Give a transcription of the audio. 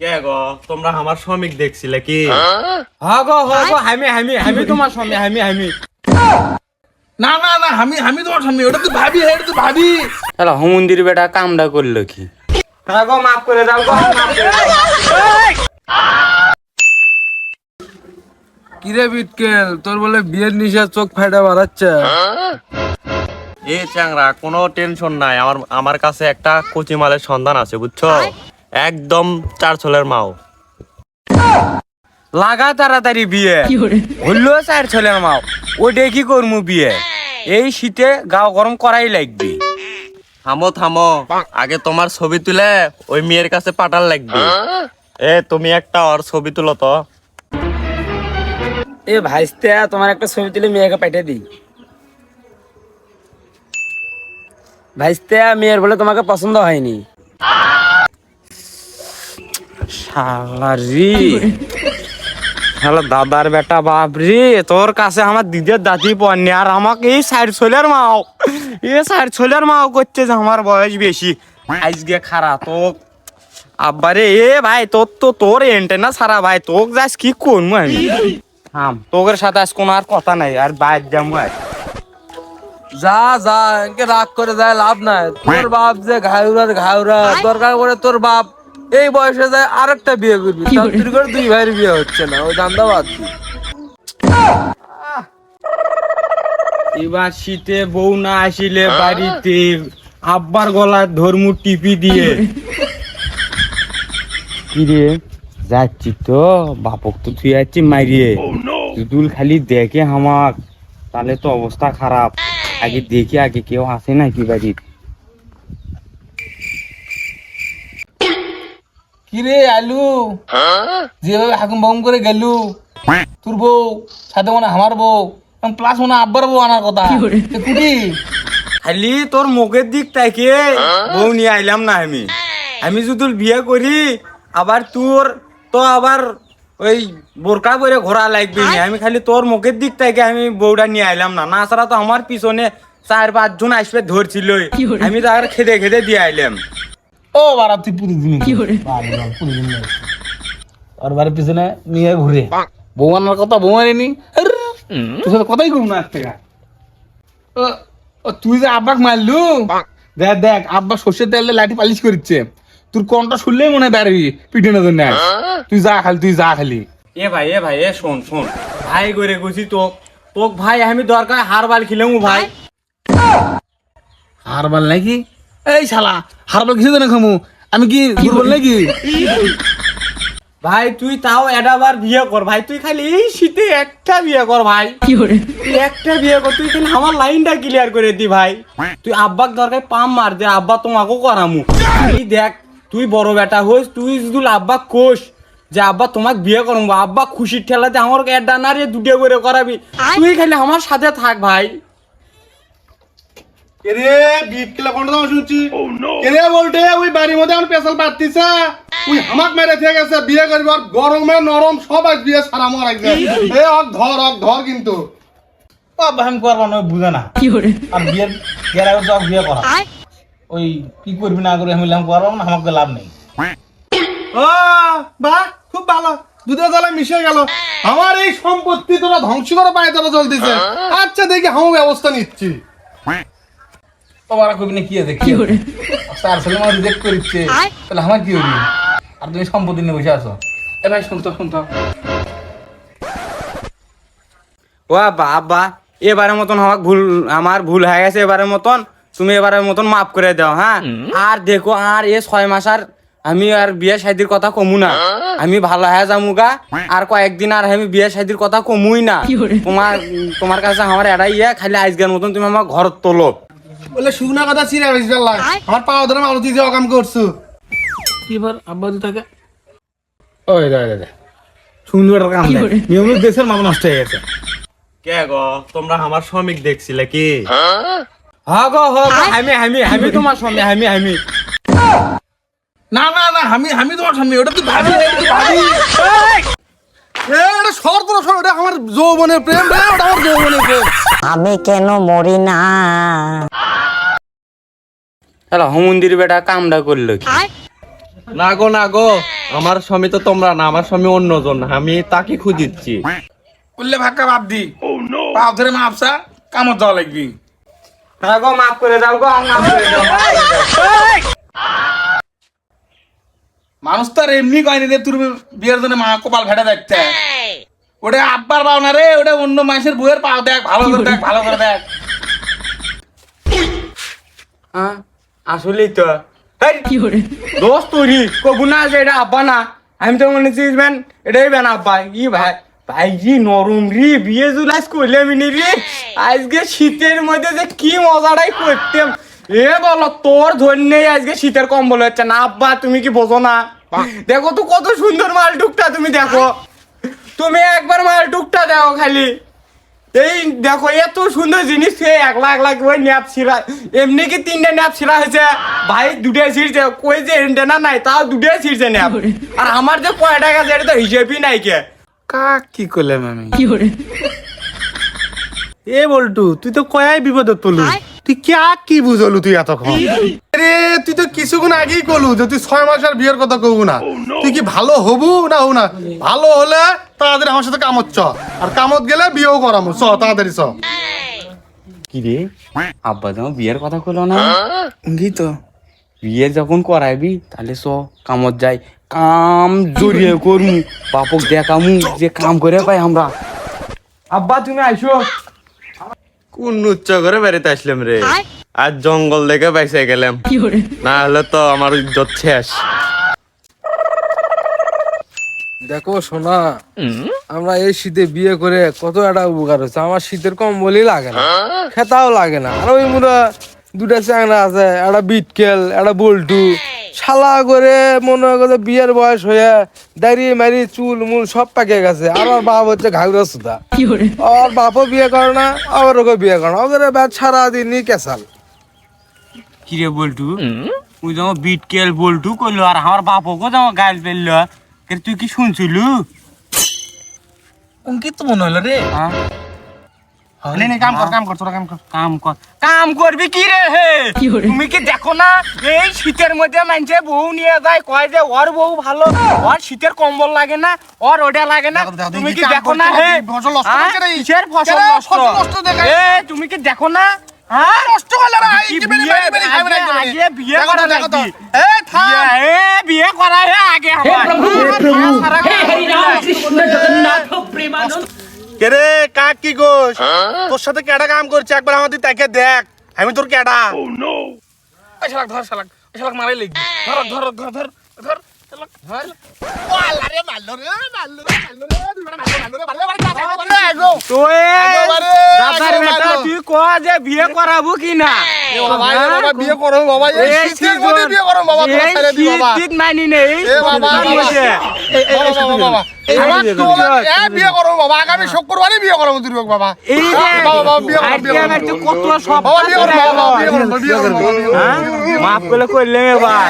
কে গো তোমরা আমার শ্রমিক দেখছিলে কি? হ্যাঁ গো আমি তোমার স্বামী আমি না না না আমি তোমার স্বামী, ওটা তুই ভাবি, এটা তুই ভাবি। হ্যালো হুমন্দির বেটা কামটা করলো কি? হ্যাঁ গো মাফ করে দাও গো, মাফ করে দাও। কিরে বিটকেল, তোর বলে বিয়ের নিশা চোখ ফাটা বাড়াচ্ছে? এ চ্যাংরা কোনো টেনশন নাই, আমার কাছে একটা কচি মালের সন্ধান আছে বুঝছো, একদম চার ছোলের মাও। লাগা তাড়াতাড়ি বিয়ে হইলো চার ছেলের মাও, ওইটা কি করমু বিয়ে? এই শীতে গাও গরম করাই লাগবে। থামো থামো, আগে তোমার ছবি তুলে ওই মেয়ের কাছে পাঠার লাগবে। এ তুমি একটা ওর ছবি তুলো তো। এ ভাইস্তে তোমার একটা ছবি তুলে মেয়েকে পাঠিয়ে দিই। ভাইস্তে মেয়ের বলে তোমাকে পছন্দ হয়নি। শালারি হ্যালো দাদার বেটা, বাপরি তোর কাছে আমার দিদের দাঁতি পড়নি, আর আমাকে এই সাইড ছোলের মাও, এই সাইড ছোলের মাও করছে যে আমার বয়স বেশি। আজকে খারা তো আব্বারে, এ ভাই তোর এন্টেনা সারা ভাই, তোকে যাস কি করবো আমি? থাম, তোকের সাথে আজ কোনো আর কথা নাই, আর বাইর যাবো আর। যা যা, একে রাগ করে যায় লাভ নাই। তোর বাপ যে ঘাউরা দরকার করে তোর বাপ এই বয়সে যায় আরেকটা বিয়ে করবি, তোর করে দুই ভাইয়ের বিয়ে হচ্ছে না, ওই দান্দা বাদ দি। এবার শীতে বউ না আসিলে বাড়িতে আব্বার গলায় ধর্মু টিপি দিয়ে কিরে যাচ্ছি তো, বাপক তো তুই যাচ্ছি মারিয়ে, দুল খালি দেখে আমার, তাহলে তো অবস্থা খারাপ। আগে দেখি আগে কেউ আসে নাকি বাড়ির। কিরে আলু, যেভাবে হাকুম বাকুম করে গেলু, তোর বউ সাথে মনে আমার বউ প্লাস মনে আব্বার বউ আনার কথা কুটি। খালি তোর মুখের দিক তাকে বউ নিয়ে আইলাম না আমি যদি বিয়ে করি আবার তোর তো আবার ওই বোরকা করে ঘোরা লাগবে না। আমি খালি তোর মুখের দিক থেকে আমি বউটা নিয়ে আইলাম না, না ছাড়া তো আমার পিছনে 4-5 জন আসবে ধরছিল, আমি তো আর খেদে খেদে দিয়ে আইলাম। ও বারা তুই পুরি দিন আর বাড়ির পিছনে নিয়ে ঘুরে বউ আনার কথা বউ আনেনি, তোর সাথে কথাই কম না একটা। তুই যে আব্বাক মারলু, দেখ দেখ আব্বা সর্ষের তেল দিয়ে লাঠি পালিশ করছে, তোর কোনটা শুনলেই মনে হয় দাঁড়াবি পিঠে না জন্য। তুই যা খালি এ ভাই শোন ভাই করে গেছি তোক ভাই, আমি দরকার হারবাল খেলাম ভাই। হারবাল নাকি? এই শালা হারবাল কিছু না খামু, আমি কি দুর্বল নাকি? ভাই তুই তাও এডাবার বিয়ে কর ভাই, তুই খালি এই শীতে একটা বিয়ে কর ভাই, তুই একটা বিয়ে কর, তুই খালি আমার লাইনটা ক্লিয়ার করে দি ভাই। তুই আব্বাক দরকার পাম মার দে, আব্বা তোমাকেও করামু। তুই দেখ তুই বড় বেটা হইস, তুই যদি আব্বা কোষ যে আব্বা তোমাকে বিয়ে করবো, আব্বা খুশির ঠেলাতে আমার একটা নারিয়ে দুটো করে করাবি, তুই খালি আমার সাথে থাক ভাই। কেরে বিটকেলা কোনটা দাও শুনছি? কেরে বলতে ওই বাড়ির মধ্যে আমার পেশাল পাতিছে, ওই হামাক মেরে থেকে গেছে বিয়ে করবি, আর গরমে নরম সব আজ বিয়ে সারা মর একদম। এ অক ধর কিন্তু আমি করবো না, বুঝে না আর বিয়ের গের আগে তো বিয়ে করা, ওই কি করবি না করে আমি করবো না, আমাকে লাভ নেই। ও বাহ খুব ভালো, দুধের জলে মিশে গেল। আমার এই সম্পত্তি তোরা ধ্বংস করে পায়ে তোরা চলতেছে। আচ্ছা দেখি আমি ব্যবস্থা নিচ্ছি। তোমার কবি না কি আছে আর ছেলে আমার রিজেক্ট করছে, তাহলে আমার কি হবি? আর তুমি সম্পত্তি নিয়ে বসে আছো। এ ভাই শুনতো ও আব্বা এবারের মতন আমার ভুল হয়ে গেছে, এবারের মতন তুমি এবারের মতন মাফ করে দাও। হ্যাঁ আর দেখো আর 6 মাস আর আমি আর বিয়ে শাদির কথা কমু না, আমি ভালো হয়ে যামুগা, আর কয়েকদিন আর আমি বিয়ে শাদির কথা কমুই না। তোমার কাছে আমার এটাই খালি আজকের মতন তুমি আমার ঘর তোলো। বলে শুকনা কথা চিরা বেশি আমার পাওয়া ধরে মালতি যে অকাম করছো। কি বার আব্বা দি থাকে ওই রে সুন্দর কাম দেয়, নিয়মিত দেশের মাপ নষ্ট হয়ে গেছে। কে গো তোমরা আমার শ্রমিক দেখছিলে কি? হ্যাঁ গো আমি তোমার স্বামী আমি না না না আমি তোমার স্বামী, ওটা তুই ভাবি, এটা শর্ত না, ওটা আমার যৌবনের প্রেম রে, ওটা আমার যৌবনের প্রেম। আমি কেন মরি না? হ্যালো হুমন্দির বেটা কামটা করলো কি? না গো না গো, আমার স্বামী তো তোমরা না, আমার স্বামী অন্যজন, আমি তাকে খুঁজিচ্ছি। উল্লে ভাক্কা বাদ দি পাও ধরে মাপসা কামত যাওয়া লাগবি। হ্যাঁ গো, মাফ করে দাও গো, মাফ করে দাও। মানুষ তো আর এমনি কয়নি রে তোর বিয়ের জন্য মা কপাল ফেটে দেখতে, ওটা আব্বার পাও না রে, ওটা অন্য মানুষের বউয়ের পাও দেখ, ভালো করে দেখ, ভালো করে দেখ। হ্যাঁ আসলেই তো দোস্ত তৈরি কবু না যে এটা আব্বা না, আমি তো মনে চিনবেন এটাই বেন আব্বা। ই ভাই ভাই জি নরম রে, বিয়ে জুলাইস করলে মিনি রে, আজকে শীতের মধ্যে যে কি মজাটাই করতাম। এ বলো তোর ধন্যই আজকে শীতের কম্বল হচ্ছে না আব্বা, তুমি কি বোঝো না? দেখো তো কত সুন্দর মাল টুকটা, তুমি দেখো, তুমি একবার মাল টুকটা দেখো খালি। এই দেখো এত সুন্দর জিনিস, এক লাখ ওই ন্যাপ ছিঁড়া, এমনি কি 3টে ন্যাপ ছিঁড়া হয়েছে ভাই, 2টে ছিঁড়ছে, কই যে এন্টেনা নাই তাও 2টে ছিঁড়ছে ন্যাপ। আর আমার যে কয় টাকা আছে এটা তো হিসেবই নাই কে। কাক কি করলাম আমি? এ বল্টু তুই তো কয়াই বিপদত পড়লু, তুই কি বুঝলু তুই এতক্ষণ? রে তুই তো কিছুক্ষণ আগেই কলু যে তুই 6 মাসের বিয়ের কথা কবু না, তুই কি ভালো হবু না হবু না? ভালো হলে তাড়াতাড়ি আমার সাথে কামত চ, আর কামত গেলে বিয়েও করামু, চ তাড়াতাড়ি চ। কি রে আব্বা যখন বিয়ের কথা কইলো না, তো বিয়ে যখন করাইবি তাহলে চ কামত যাই, কাম জড়িয়ে করমু, বাপক দেখামু যে কাম করে পাই আমরা। আব্বা তুমি আইসো। কোন উচ্চ করে বেড়াতে আসলাম রে, আজ জঙ্গল দেখে বাইসে গেলাম, না হলে তো আমার ইজ্জত শেষ। দেখো সোনা, আমরা এই শীতে বিয়ে করে কত একটা উপকার হচ্ছে, আমার শীতের কম্বলই লাগে না, খেতাও লাগে না। আর ওই মুরা 2টা চ্যাংড়া আছে, একটা বিটকেল একটা বল্টু, শালা করে মনে হয় বিয়ের বয়স হয়ে দাঁড়িয়ে মারি চুল মুল সব পাকে গেছে। আর ওর বাপ হচ্ছে ঘাগরা সুদা, ওর বাপও বিয়ে করে না, আবার ওকে বিয়ে করে না, ওদের ব্যাট সারাদিনই কেসাল। কিরে বল্টু, তুই যখন বিটকেল বল্টু করলো আর আমার বাপকে যখন গাল ফেললো, তুই কি শুনছিলু? অঙ্কিত তো মনে হলো রে। কাম করবি কি রে হে? তুমি কি দেখো না এই শীতের মধ্যে মানুষে বউ নিয়ে যায়, কয় যে ওর বউ ভালো, ওর শীতের কম্বল লাগে না, ওর ওটা লাগে না। তুমি কি দেখো না হে? কিসের ফসল নষ্ট? এ তুমি কি দেখো না? হ্যাঁ নষ্ট হলো রে, আগে বিয়ে করা নাকি? এ থাম, এ বিয়ে করা হে আগে আমার। হে হরি রাম কৃষ্ণ জগন্নাথ প্রেমানন্দ। কে কাক কি গোস, তোর সাথে কেডা কাম করছে একবার আমাদের তাকে দেখ, আমি তোর কেডা? ওই শালাক ধর, শালাক ওই শালাক মারাই লাগবি। ধর ধর ধর ধর ধর শালাক ধর। তুই ক যে বিয়ে করাবো কি না? বিয়ে করো বাবা, এই শীতের মধ্যে বিয়ে করো বাবা, তোরা ছেড়ে দি বাবা। শীত মানি নেই বাবা বিয়ে করো বাবা, আগামী শুক্রবারই বিয়ে করো তুই বাবা। এই বাবা বিয়ে করো, কত সব বিয়ে করো বাবা, বিয়ে করো, মাফ করে করলে এবার